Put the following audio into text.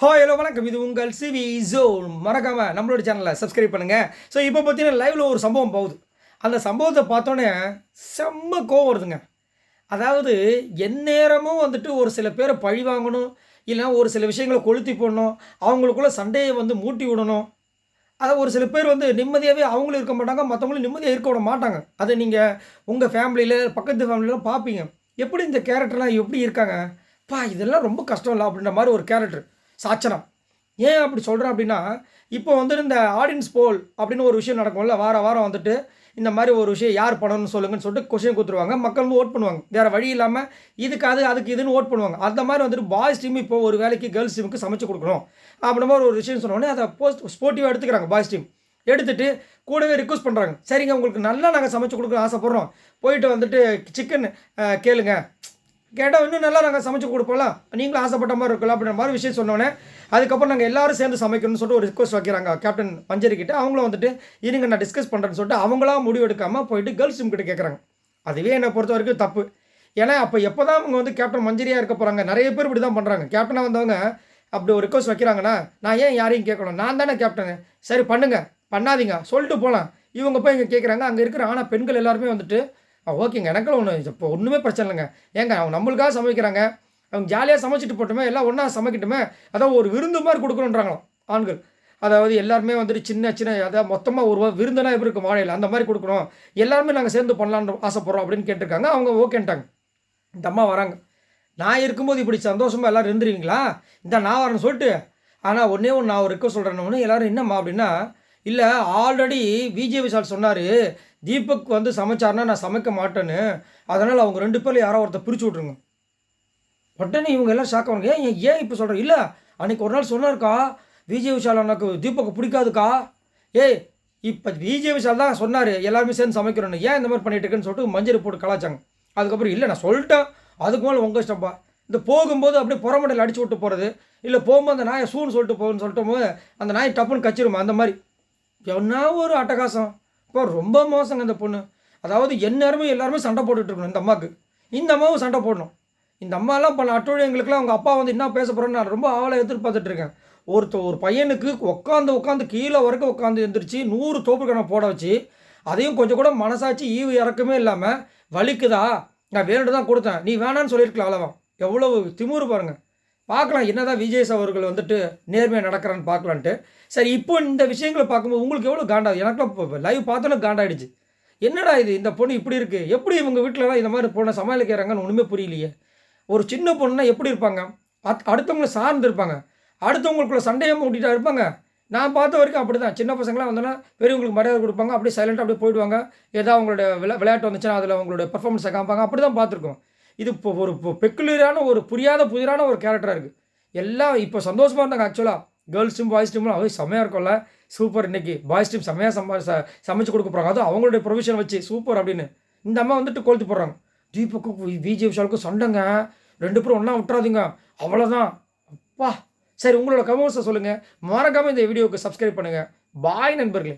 Hi hello வணக்கம். இது உங்கள் சிவி ஜோன். மறக்காமல் நம்மளோட சேனலை சப்ஸ்கிரைப் பண்ணுங்கள். ஸோ இப்போ பார்த்தீங்கன்னா லைவில் ஒரு சம்பவம் போகுது. அந்த சம்பவத்தை பார்த்தோன்னே செம்ம கோவம் வருதுங்க. அதாவது எந்நேரமும் வந்துட்டு ஒரு சில பேரை பழி வாங்கணும், இல்லைனா ஒரு சில விஷயங்களை கொளுத்தி போடணும், அவங்களுக்குள்ள சண்டையை மூட்டி விடணும். அதை ஒரு சில பேர் நிம்மதியாகவே அவங்களும் இருக்க மாட்டாங்க, மற்றவங்களும் நிம்மதியாக இருக்க விட மாட்டாங்க. அதை நீங்கள் உங்கள் ஃபேமிலியில் பக்கத்து ஃபேமிலியில் பார்ப்பீங்க. எப்படி இந்த கேரக்டர்லாம் எப்படி இருக்காங்க, இதெல்லாம் ரொம்ப கஷ்டம் இல்லை அப்படின்ற மாதிரி ஒரு கேரக்டர் சாச்சனம். ஏன் அப்படி சொல்கிறேன் அப்படின்னா, இப்போ இந்த ஆடியன்ஸ் போல் அப்படின்னு ஒரு விஷயம் நடக்கும்ல, வாரம் வாரம் இந்த மாதிரி ஒரு விஷயம் யார் பண்ணணும்னு சொல்லுங்கன்னு சொல்லிட்டு கொஸ்டின் கொடுத்துருவாங்க. மக்கள் ஓட் பண்ணுவாங்க. வேறு வழி இல்லாமல் இதுக்கு அதுக்கு இதுன்னு ஓட் பண்ணுவாங்க. அந்த மாதிரி பாய்ஸ் டீம் இப்போ ஒரு வேலைக்கு கேர்ள்ஸ் டீமுக்கு சமைச்சு கொடுக்கணும் அப்படின்ற மாதிரி ஒரு விஷயம் சொன்னோடனே அதை ஸ்போர்ட்டிவாக எடுத்துக்கிறாங்க பாய்ஸ் டீம். எடுத்துகிட்டு கூடவே ரிக்வஸ்ட் பண்ணுறாங்க, சரிங்க உங்களுக்கு நல்லா நாங்கள் சமைச்சு கொடுக்க ஆசைப்பட்றோம், போயிட்டு சிக்கன் கேளுங்க, கேட்டால் இன்னும் நல்லா நாங்கள் சமைச்சு கொடுப்போம்லாம், நீங்களும் ஆசைப்பட்ட மாதிரி இருக்கலாம் அப்படின்ற மாதிரி விஷயம் சொன்னோன்னே அதுக்கப்புறம் நாங்கள் எல்லோரும் சேர்ந்து சமைக்கணும்னு சொல்லிட்டு ஒரு ரிக்வஸ்ட் வைக்கிறாங்க கேப்டன் மஞ்சரி கிட்ட. அவங்களும் இருங்க நான் டிஸ்கஸ் பண்ணுறேன்னு சொல்லிட்டு அவங்களாம் முடிவு எடுக்காமல் போயிட்டு கேர்ள்ஸ் டீம் கிட்ட கேட்குறாங்க. அதுவே என்னை பொறுத்த வரைக்கும் தப்பு. ஏன்னா அப்போ எப்போ தான் அவங்க கேப்டன் மஞ்சரியாக இருக்க போகிறாங்க. நிறைய பேர் இப்படி தான் பண்ணுறாங்க. கேப்டனாக வந்தவங்க அப்படி ஒரு ரிக்வஸ்ட் வைக்கிறாங்கன்னா நான் ஏன் யாரையும் கேட்கணும், நான் தானே கேப்டனு, சரி பண்ணுங்கள் பண்ணாதீங்க சொல்லிட்டு போகலாம். இவங்க போய் இங்கே கேட்குறாங்க. அங்கே இருக்கிற ஆனால் பெண்கள் எல்லாருமே ஓகேங்க எனக்குலாம் ஒன்று இப்போ ஒன்றுமே பிரச்சனை இல்லைங்க, ஏங்க அவங்க நம்மளுக்காக சமைக்கிறாங்க, அவங்க ஜாலியாக சமைச்சிட்டு போட்டுமே, எல்லாம் ஒன்றா சமைக்கட்டுமே, அதாவது ஒரு விருந்து மாதிரி கொடுக்கணுன்றாங்களாம் ஆண்கள். அதாவது எல்லாருமே சின்ன சின்ன அதாவது மொத்தமாக ஒரு விருந்துனா எப்படி இருக்கும் வாழையில் அந்த மாதிரி கொடுக்கணும், எல்லாருமே நாங்கள் சேர்ந்து பண்ணலான்னு ஆசைப்பட்றோம் அப்படின்னு கேட்டிருக்காங்க. அவங்க ஓகேன்ட்டாங்க. இந்த அம்மா வராங்க. நான் இருக்கும்போது இப்படி சந்தோஷமாக எல்லோரும் இருந்துருவீங்களா, இந்த நான் வரேன்னு சொல்லிட்டு. ஆனால் ஒன்றே ஒன்று நான் ஒரு இருக்க சொல்கிறேன்னு எல்லோரும் என்னம்மா அப்படின்னா, இல்லை ஆல்ரெடி விஜய் விஷால் சொன்னார் தீபக் சமைச்சார்னா நான் சமைக்க மாட்டேன்னு, அதனால் அவங்க 2 பேரில் யாரோ ஒருத்தர் பிரித்து விட்ருங்க. உடனே இவங்க எல்லாம் ஷாக் ஆவாங்க. ஏன் இப்போ சொல்கிறேன், இல்லை அன்றைக்கி ஒரு நாள் சொன்னார்க்கா விஜய் விஷால் எனக்கு தீபக்கு பிடிக்காதுக்கா, இப்போ விஜய் விஷால் தான் சொன்னார் எல்லாருமே சேர்ந்து சமைக்கிறோன்னு, ஏன் இந்த மாதிரி பண்ணிட்டு இருக்குன்னு சொல்லிட்டு மஞ்சள் போட்டு கலாச்சாங்க. அதுக்கப்புறம் இல்லை நான் சொல்லிட்டேன், அதுக்கு மேலே உங்கள் இஷ்டப்பா, இந்த போகும்போது அப்படியே புறமண்டையில் அடிச்சு விட்டு போகிறது, இல்லை போகும்போது அந்த நாயை சூன்னு சொல்லிட்டு போகுன்னு சொல்லிட்டு அந்த நாய் டப்புன்னு கச்சிருமா, அந்த மாதிரி என்ன ஒரு அட்டகாசம். இப்போ ரொம்ப மோசங்க இந்த பொண்ணு. அதாவது எந்நேரமும் எல்லாருமே சண்டை போட்டுட்டு இருக்கணும் இந்த அம்மாவுக்கு. இந்த அம்மாவும் சண்டை போடணும். இந்த அம்மாலாம் பண்ண அட்டூழியங்களுக்குலாம் அவங்க அப்பா என்ன பேச போகிறோன்னு நான் ரொம்ப ஆவலை எதிர்பார்த்துட்டு இருக்கேன். ஒரு பையனுக்கு உட்காந்து கீழே வரைக்கும் உட்காந்து எழுந்திரிச்சு 100 தோப்பு கணக்கு போட வச்சு, அதையும் கொஞ்சம் கூட மனசாச்சு ஈவு இறக்கமே இல்லாமல், வலிக்குதா நான் வேணுட்டு தான் கொடுத்தேன், நீ வேணான்னு சொல்லியிருக்கலாம் அளவா. எவ்வளோ திமுறு பாருங்கள். பார்க்கலாம் என்னதான் விஜய் அவர்கள் நேர்மையாக நடக்கிறான்னு பார்க்கலான்ட்டு. சரி இப்போ இந்த விஷயங்களை பார்க்கும்போது உங்களுக்கு எவ்வளோ காண்டாகுது. எனக்குலாம் இப்போ லைவ் பார்த்தோன்னே காண்டாயிடுச்சு. என்னடா இது, இந்த பொண்ணு இப்படி இருக்குது, எப்படி இவங்க வீட்டிலலாம் இந்த மாதிரி பொண்ணை சமாளிக்கிறாங்கன்னு ஒன்றுமே புரியலையே. ஒரு சின்ன பொண்ணுனா எப்படி இருப்பாங்க, அடுத்தவங்களை சார்ந்து இருப்பாங்க, அடுத்தவங்களுக்குள்ள சண்டையை மூட்டிகிட்டா இருப்பாங்க. நான் பார்த்த வரைக்கும் அப்படி தான். சின்ன பசங்களாம் வந்தோன்னா பெரியவங்களுக்கு மரியாதை கொடுப்பாங்க, அப்படியே சைலண்ட்டாக அப்படியே போயிடுவாங்க. ஏதாவது அவங்களோட விளையாட்டு வந்துச்சுன்னா அதில் அவங்களோட பர்ஃபார்மன்ஸை காமிப்பாங்க. அப்படி தான் பார்த்துருக்கோம். இது இப்போ ஒரு பெக்குலரான ஒரு புதிரான ஒரு கேரக்டராக இருக்குது. எல்லாம் இப்போ சந்தோஷமாக இருந்தாங்க ஆக்சுவலாக. கேர்ள்ஸ் டீம் பாய்ஸ் டீம்லாம் அவை செம்மையாக இருக்கும்ல, சூப்பர், இன்றைக்கி பாய்ஸ் டீம் செம்மையாக சமைச்சு கொடுக்க போகிறாங்க, அதுவும் அவங்களுடைய ப்ரொவிஷன் வச்சு சூப்பர் அப்படின்னு. இந்த அம்மா கொளுத்து போடுறாங்க. தீபக்கும் விஜய் விஷாலுக்கும் சண்டைங்க, 2 பேரும் ஒன்றா விட்டுறாதீங்க, அவ்வளோதான். அப்பா சரி, உங்களோட கமெண்ட்ஸை சொல்லுங்கள். மறக்காமல் இந்த வீடியோவுக்கு சப்ஸ்கிரைப் பண்ணுங்கள். பாய் நண்பர்களே.